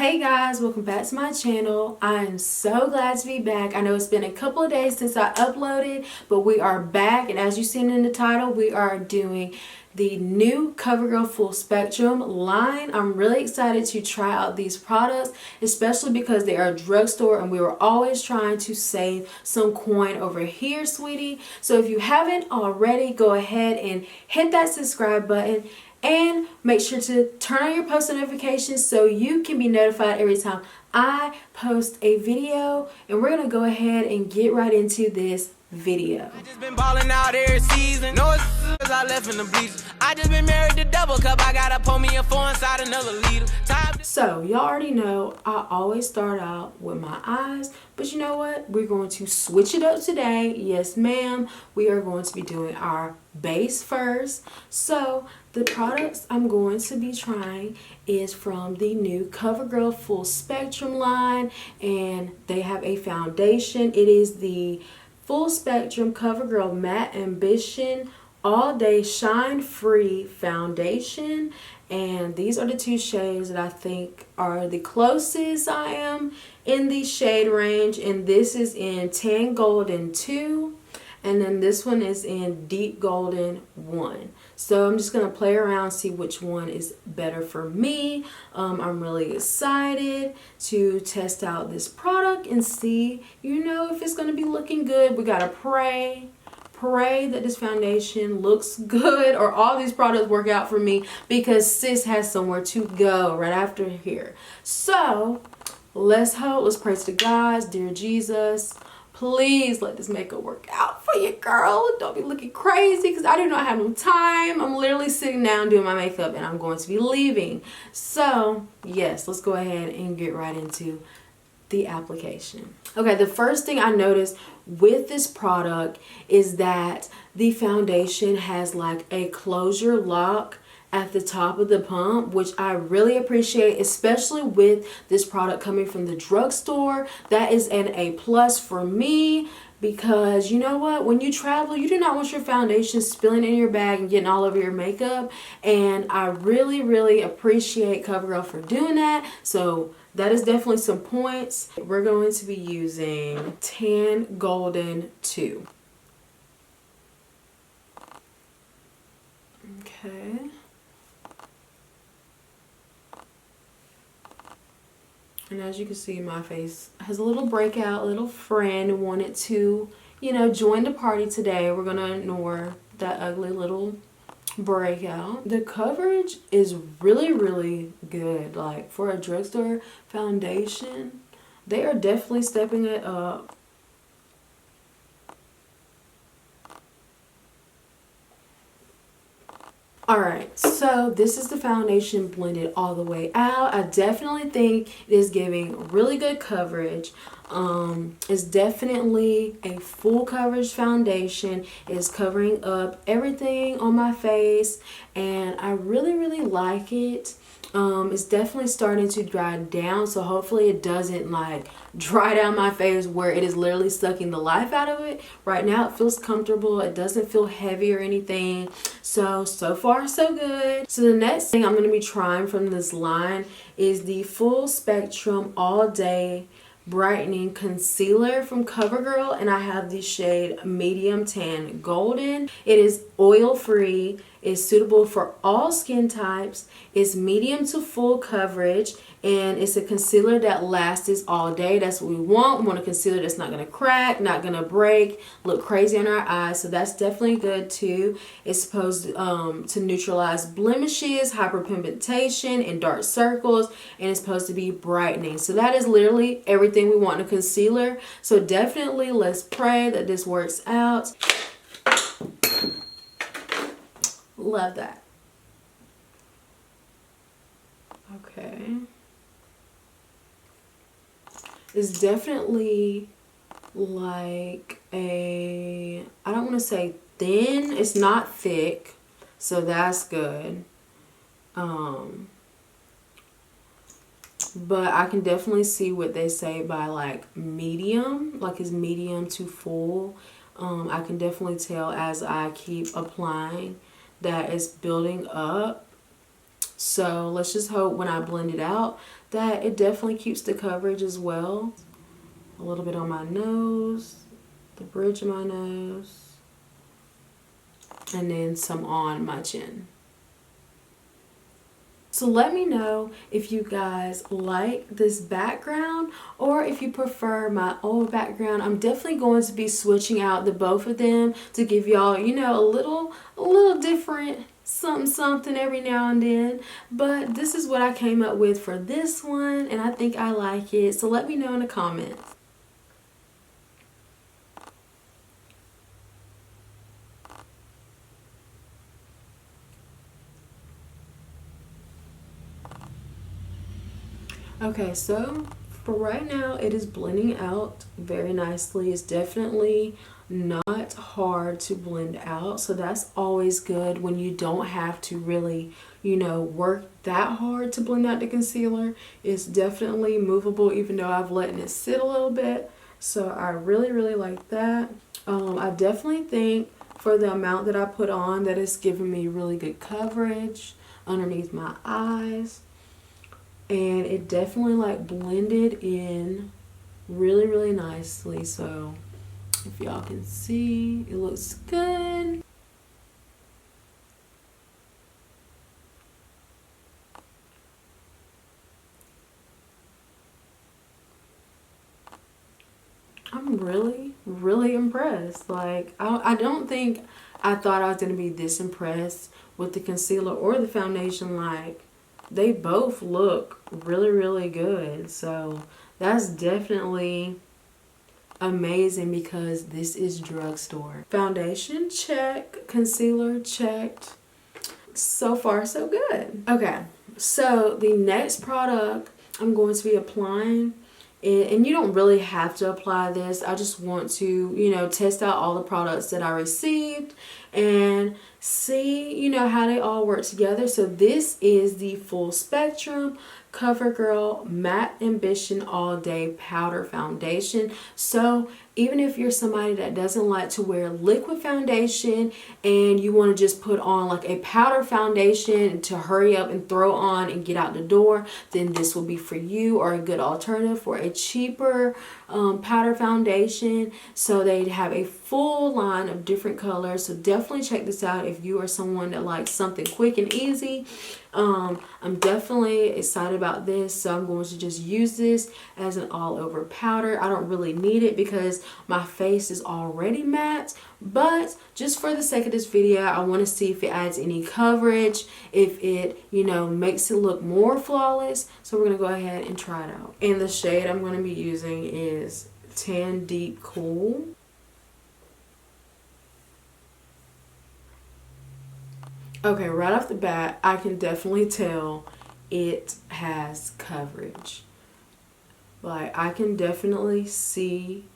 Hey guys, welcome back to my channel. I am so glad to be back. I know it's been a couple of days since I uploaded, but we are back, and as you've seen in the title, we are doing the new Covergirl Full Spectrum line. I'm really excited to try out these products, especially because they are drugstore and we were always trying to save some coin over here, sweetie. So if you haven't already, go ahead and hit that subscribe button and make sure to turn on your post notifications so you can be notified every time I post a video. And we're gonna go ahead and get right into this video. I just been balling out every season. No excuses, I left in the bleachers. I just been married to double cup. I gotta pour me a 4 inside another liter. So y'all already know I always start out with my eyes, but you know what? We're going to switch it up today. Yes, ma'am. We are going to be doing our base first. So the products I'm going to be trying is from the new Covergirl Full Spectrum line, and they have a foundation. It is the Full Spectrum Covergirl Matte Ambition All Day Shine Free Foundation, and these are the two shades that I think are the closest I am in the shade range, and this is in Tan Golden 2, and then this one is in Deep Golden 1. So I'm just going to play around, see which one is better for me. I'm really excited to test out this product and see, you know, if it's going to be looking good. We got to pray that this foundation looks good, or all these products work out for me, because sis has somewhere to go right after here. So let's hope, let's pray to God. Dear Jesus, please let this makeup work out for you, girl. Don't be looking crazy, because I do not have no time. I'm literally sitting down doing my makeup and I'm going to be leaving. So yes, let's go ahead and get right into the application. Okay, the first thing I noticed with this product is that the foundation has like a closure lock at the top of the pump, which I really appreciate, especially with this product coming from the drugstore. That is an A+ for me, because you know what, when you travel, you do not want your foundation spilling in your bag and getting all over your makeup, and I really appreciate Covergirl for doing that. So that is definitely some points. We're going to be using Tan Golden 2. Okay. And as you can see, my face has a little breakout. A little friend wanted to, you know, join the party today. We're going to ignore that ugly little breakout. The coverage is really good. Like, for a drugstore foundation, they are definitely stepping it up. Alright, so this is the foundation blended all the way out. I definitely think it is giving really good coverage. It's definitely a full coverage foundation. It is covering up everything on my face, and I really like it. It's definitely starting to dry down, so hopefully it doesn't like dry down my face where it is literally sucking the life out of it. Right now it feels comfortable. It doesn't feel heavy or anything. So far so good. So the next thing I'm going to be trying from this line is the Full Spectrum All Day Brightening Concealer from Covergirl, and I have the shade Medium Tan Golden. It is oil free, is suitable for all skin types, is medium to full coverage, and it's a concealer that lasts all day. That's what we want. We want a concealer that's not going to crack, not going to break, look crazy on our eyes. So that's definitely good too. It's supposed to neutralize blemishes, hyperpigmentation, and dark circles, and it's supposed to be brightening. So that is literally everything we want in a concealer. So definitely let's pray that this works out. Love that. Okay. It's definitely like a, I don't want to say thin, it's not thick, so that's good. But I can definitely see what they say by like medium, like it's medium to full. I can definitely tell as I keep applying that it's building up. So let's just hope when I blend it out that it definitely keeps the coverage as well. A little bit on my nose, the bridge of my nose, and then some on my chin. So let me know if you guys like this background or if you prefer my old background. I'm definitely going to be switching out the both of them to give y'all, you know, a little different something every now and then. But this is what I came up with for this one, and I think I like it. So let me know in the comments. Okay, so for right now, it is blending out very nicely. It's definitely not hard to blend out, so that's always good when you don't have to really, you know, work that hard to blend out the concealer. It's definitely movable, even though I've let it sit a little bit. So I really like that. I definitely think for the amount that I put on, that it's giving me really good coverage underneath my eyes. And it definitely like blended in really nicely. So if y'all can see, it looks good. I'm really impressed. Like I don't think I thought I was gonna be this impressed with the concealer or the foundation. Like, they both look really good. So that's definitely amazing because this is Drugstore. Foundation check, concealer checked. So far so good. Okay, so the next product I'm going to be applying, and you don't really have to apply this. I just want to, you know, test out all the products that I received and see, you know, how they all work together. So this is the Full Spectrum Covergirl Matte Ambition All Day Powder Foundation. So even if you're somebody that doesn't like to wear liquid foundation and you want to just put on like a powder foundation to hurry up and throw on and get out the door, then this will be for you, or a good alternative for a cheaper powder foundation. So they have a full line of different colors. So definitely check this out if you are someone that likes something quick and easy. I'm definitely excited about this, so I'm going to just use this as an all over powder. I don't really need it because my face is already matte, but just for the sake of this video, I want to see if it adds any coverage, if it, you know, makes it look more flawless. So we're going to go ahead and try it out. And the shade I'm going to be using is Tan Deep Cool. Okay, right off the bat, I can definitely tell it has coverage. Like, I can definitely see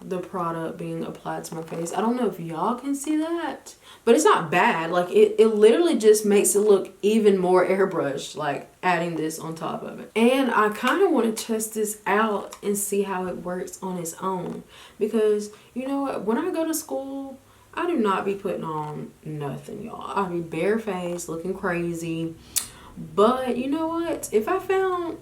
the product being applied to my face. I don't know if y'all can see that, but it's not bad. Like, it literally just makes it look even more airbrushed, like adding this on top of it. And I kind of want to test this out and see how it works on its own, because you know what, when I go to school, I do not be putting on nothing, y'all. I be barefaced, looking crazy. But you know what? If I found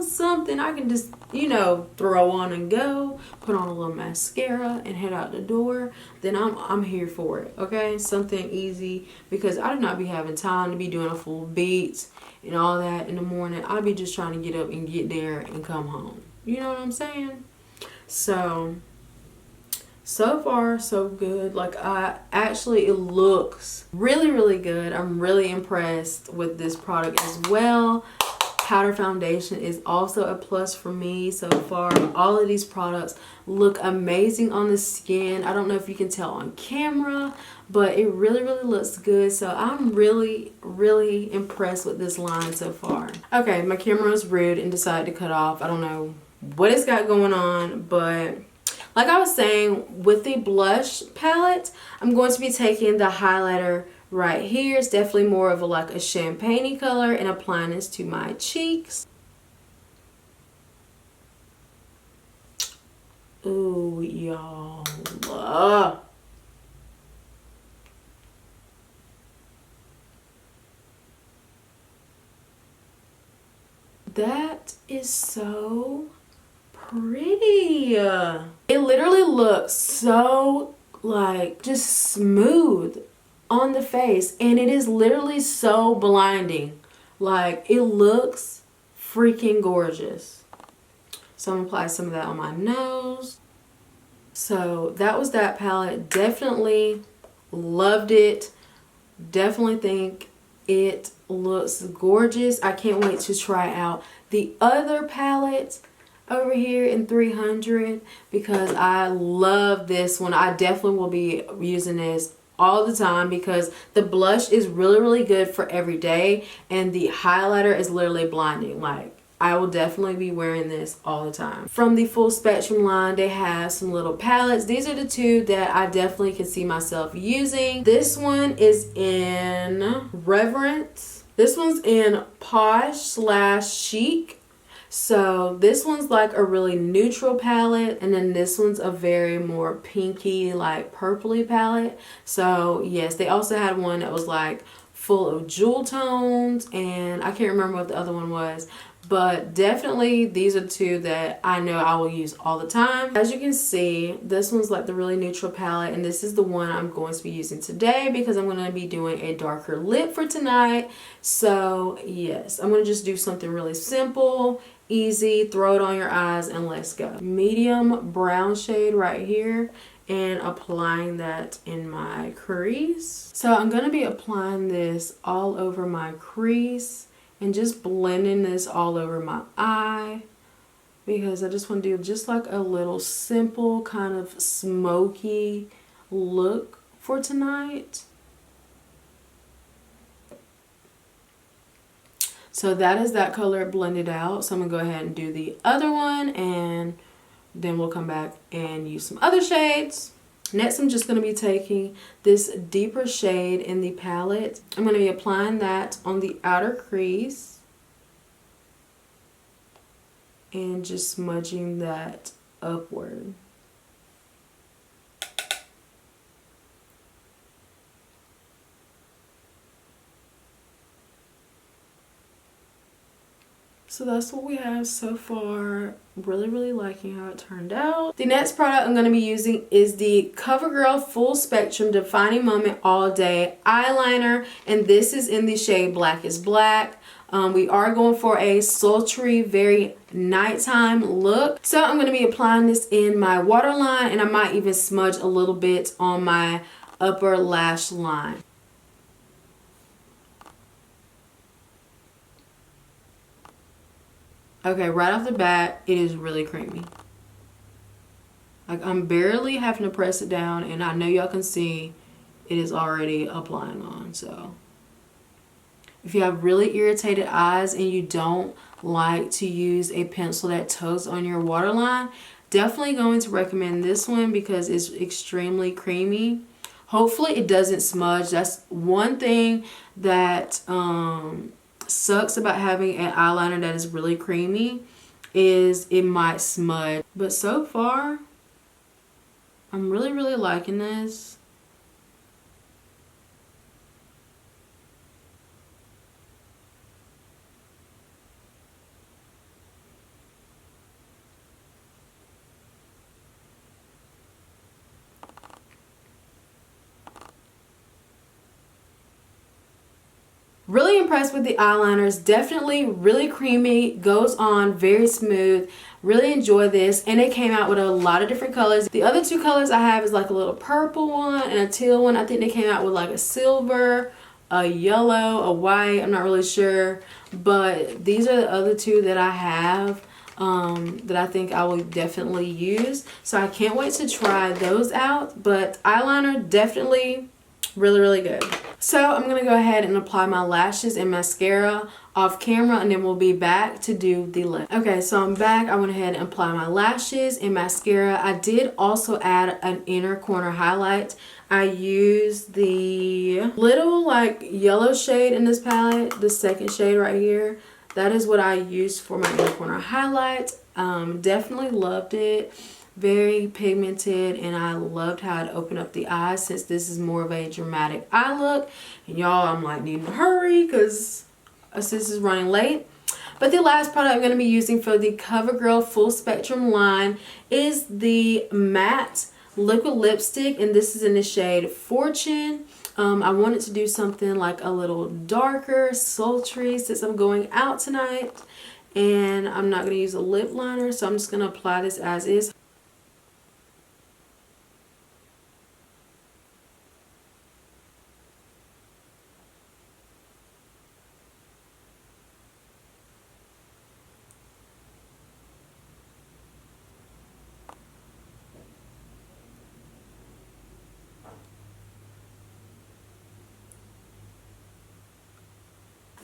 something I can just, you know, throw on and go, put on a little mascara and head out the door, then I'm here for it. Okay? Something easy, because I do not be having time to be doing a full beat and all that in the morning. I be just trying to get up and get there and come home. You know what I'm saying? So far so good. Like, it looks really good. I'm really impressed with this product as well. Powder foundation is also a plus for me so far. All of these products look amazing on the skin. I don't know if you can tell on camera, but it really looks good. So I'm really impressed with this line so far. Okay, my camera was rude and decided to cut off. I don't know what it's got going on, but like I was saying, with the blush palette, I'm going to be taking the highlighter right here. It's definitely more of like a champagne color, and applying this to my cheeks. Ooh, y'all. That is so pretty. It literally looks so like just smooth on the face, and it is literally so blinding. Like, it looks freaking gorgeous. So I'm gonna apply some of that on my nose. So that was that palette. Definitely loved it. Definitely think it looks gorgeous. I can't wait to try out the other palette over here in 300 because I love this one. I definitely will be using this all the time because the blush is really good for every day, and the highlighter is literally blinding. Like, I will definitely be wearing this all the time. From the Full Spectrum line, they have some little palettes. These are the two that I definitely can see myself using. This one is in Reverence. This one's in Posh/Chic. So this one's like a really neutral palette, and then this one's a very more pinky, like purpley palette. So yes, they also had one that was like full of jewel tones, and I can't remember what the other one was, but definitely these are two that I know I will use all the time. As you can see, this one's like the really neutral palette, and this is the one I'm going to be using today because I'm going to be doing a darker lip for tonight. So yes, I'm going to just do something really simple, easy, throw it on your eyes, and let's go. Medium brown shade right here, and applying that in my crease. So I'm going to be applying this all over my crease and just blending this all over my eye because I just want to do just like a little simple kind of smoky look for tonight. So that is that color blended out. So I'm going to go ahead and do the other one, and then we'll come back and use some other shades. Next, I'm just going to be taking this deeper shade in the palette. I'm going to be applying that on the outer crease and just smudging that upward. So that's what we have so far. Really liking how it turned out. The next product I'm going to be using is the Covergirl Full Spectrum Defining Moment All Day Eyeliner, and this is in the shade Black is Black. We are going for a sultry, very nighttime look. So I'm going to be applying this in my waterline, and I might even smudge a little bit on my upper lash line. Okay, right off the bat, it is really creamy. Like, I'm barely having to press it down, and I know y'all can see it is already applying on. So if you have really irritated eyes and you don't like to use a pencil that tugs on your waterline, definitely going to recommend this one because it's extremely creamy. Hopefully it doesn't smudge. That's one thing that sucks about having an eyeliner that is really creamy, is it might smudge. But so far, I'm really liking this. Really impressed with the eyeliners. Definitely really creamy, goes on very smooth. Really enjoy this, and it came out with a lot of different colors. The other two colors I have is like a little purple one and a teal one. I think they came out with like a silver, a yellow, a white. I'm not really sure, but these are the other two that I have that I think I will definitely use. So I can't wait to try those out. But eyeliner, definitely really good. So I'm gonna go ahead and apply my lashes and mascara off camera, and then we'll be back to do the lip. Okay, so I'm back. I went ahead and applied my lashes and mascara. I did also add an inner corner highlight. I used the little like yellow shade in this palette, the second shade right here. That is what I used for my inner corner highlight. Definitely loved it. Very pigmented, and I loved how it opened up the eyes since this is more of a dramatic eye look. And y'all, I'm like needing to hurry because this is running late. But the last product I'm going to be using for the CoverGirl Full Spectrum line is the matte liquid lipstick, and this is in the shade Fortune. I wanted to do something like a little darker, sultry, since I'm going out tonight, and I'm not going to use a lip liner, so I'm just going to apply this as is.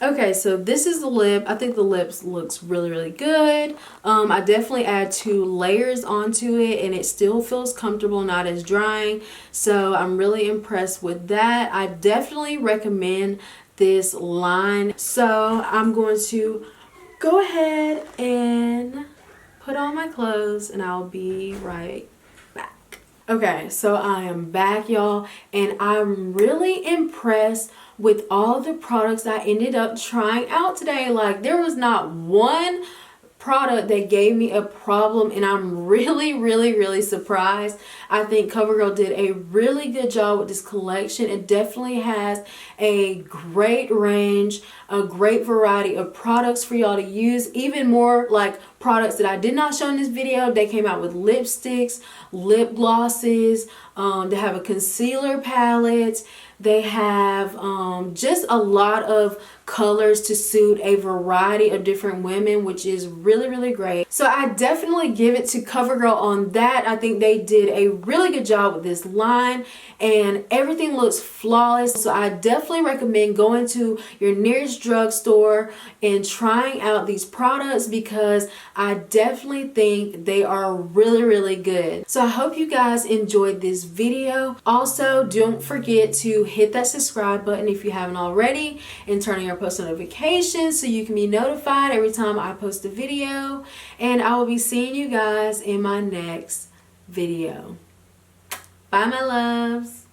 Okay, so this is the lip. I think the lips looks really good. I definitely add 2 layers onto it, and it still feels comfortable, not as drying. So I'm really impressed with that. I definitely recommend this line. So I'm going to go ahead and put on my clothes, and I'll be right back. Okay, so I am back, y'all, and I'm really impressed with all the products I ended up trying out today. Like, there was not one product that gave me a problem, and I'm really surprised. I think CoverGirl did a really good job with this collection. It definitely has a great range, a great variety of products for y'all to use. Even more like products that I did not show in this video. They came out with lipsticks, lip glosses, they have a concealer palette. They have just a lot of colors to suit a variety of different women, which is really great. So I definitely give it to CoverGirl on that. I think they did a really good job with this line, and everything looks flawless. So I definitely recommend going to your nearest drugstore and trying out these products, because I definitely think they are really good. So I hope you guys enjoyed this video. Also, don't forget to hit that subscribe button if you haven't already, and turn on your post notifications so you can be notified every time I post a video. And I will be seeing you guys in my next video. Bye, my loves.